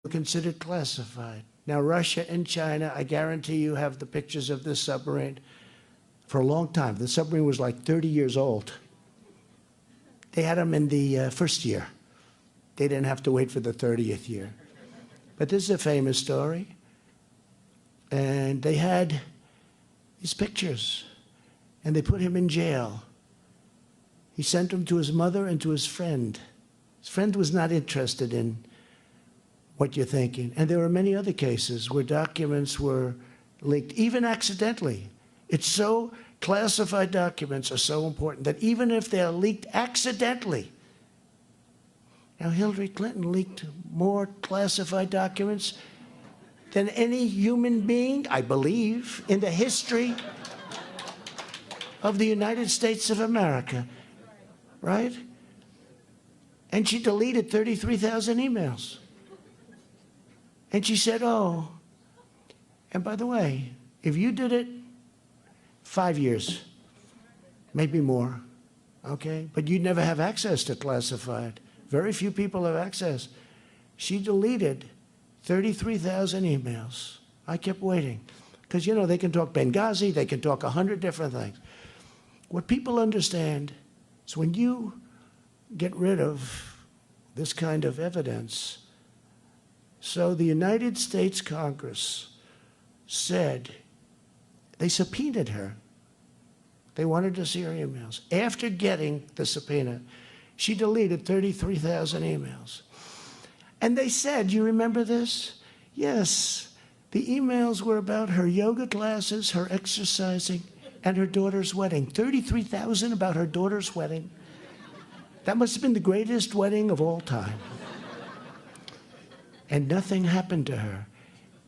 considered classified. Now, Russia and China, I guarantee you have the pictures of this submarine for a long time. The submarine was like 30 years old. They had them in the first year. They didn't have to wait for the 30th year. But this is a famous story. And they had these pictures, and they put him in jail. He sent them to his mother and to his friend. His friend was not interested in what you're thinking. And there were many other cases where documents were leaked, even accidentally. It's so, classified documents are so important that even if they're leaked accidentally. Now, Hillary Clinton leaked more classified documents than any human being, I believe, in the history of the United States of America, right? And she deleted 33,000 emails. And she said, oh, and by the way, if you did it 5 years, maybe more, okay? But you'd never have access to classified. Very few people have access. She deleted 33,000 emails. I kept waiting. Because, you know, they can talk Benghazi, they can talk 100 different things. What people understand is when you get rid of this kind of evidence, so the United States Congress said, they subpoenaed her. They wanted to see her emails. After getting the subpoena, she deleted 33,000 emails. And they said, you remember this? Yes, the emails were about her yoga classes, her exercising, and her daughter's wedding. 33,000 about her daughter's wedding. That must have been the greatest wedding of all time. And nothing happened to her.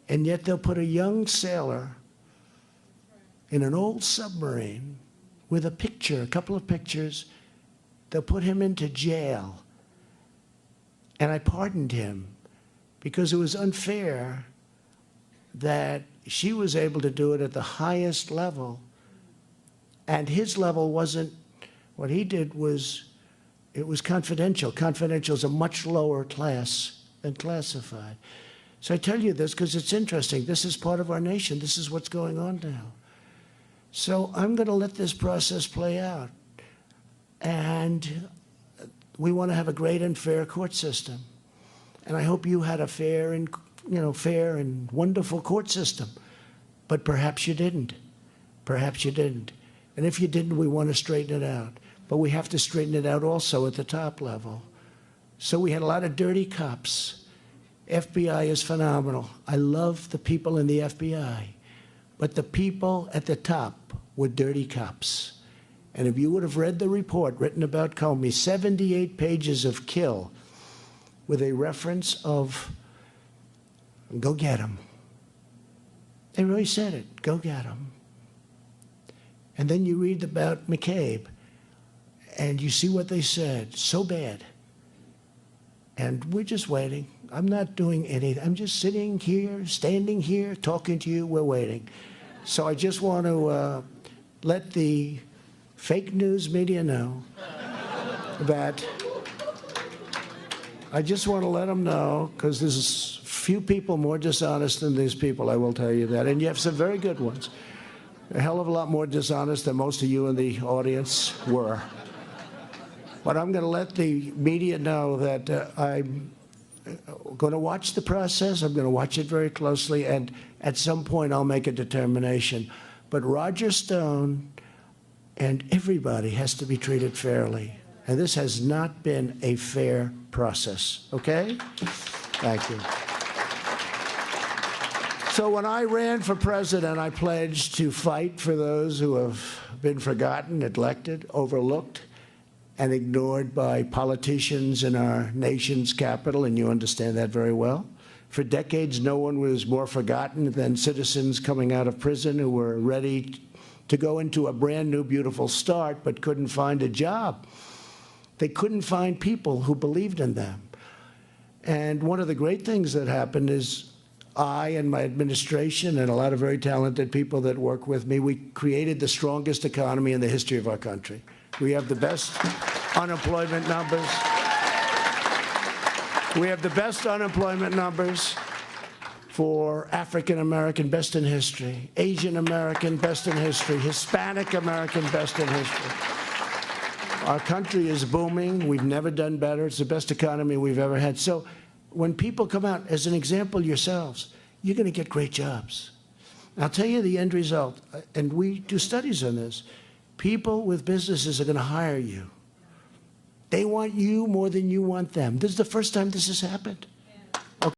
And yet they'll put a young sailor in an old submarine with a picture, a couple of pictures. They'll put him into jail. And I pardoned him because it was unfair that she was able to do it at the highest level. And his level wasn't, what he did was, it was confidential. Confidential is a much lower class than classified. So I tell you this because it's interesting. This is part of our nation. This is what's going on now. So I'm going to let this process play out. And we want to have a great and fair court system. And I hope you had a fair and, fair and wonderful court system. But perhaps you didn't. Perhaps you didn't. And if you didn't, we want to straighten it out. But we have to straighten it out also at the top level. So we had a lot of dirty cops. FBI is phenomenal. I love the people in the FBI. But the people at the top were dirty cops. And if you would have read the report written about Comey, 78 pages of kill with a reference of, go get him. They really said it, go get him. And then you read about McCabe, and you see what they said, so bad. And we're just waiting. I'm not doing anything. I'm just sitting here, standing here, talking to you, we're waiting. So I just want to let the fake news media know that I just want to let them know, because there's few people more dishonest than these people, I will tell you that. And you have some very good ones. A hell of a lot more dishonest than most of you in the audience were. But I'm going to let the media know that I'm going to watch the process. I'm going to watch it very closely. And at some point, I'll make a determination. But Roger Stone and everybody has to be treated fairly. And this has not been a fair process, okay? Thank you. So when I ran for president, I pledged to fight for those who have been forgotten, neglected, overlooked, and ignored by politicians in our nation's capital, and you understand that very well. For decades, no one was more forgotten than citizens coming out of prison who were ready to go into a brand new, beautiful start, but couldn't find a job. They couldn't find people who believed in them. And one of the great things that happened is I and my administration and a lot of very talented people that work with me, we created the strongest economy in the history of our country. We have the best unemployment numbers. We have the best unemployment numbers for African American, best in history. Asian American, best in history. Hispanic American, best in history. Our country is booming. We've never done better. It's the best economy we've ever had. So when people come out, as an example yourselves, you're going to get great jobs. I'll tell you the end result, and we do studies on this. People with businesses are going to hire you. They want you more than you want them. This is the first time this has happened.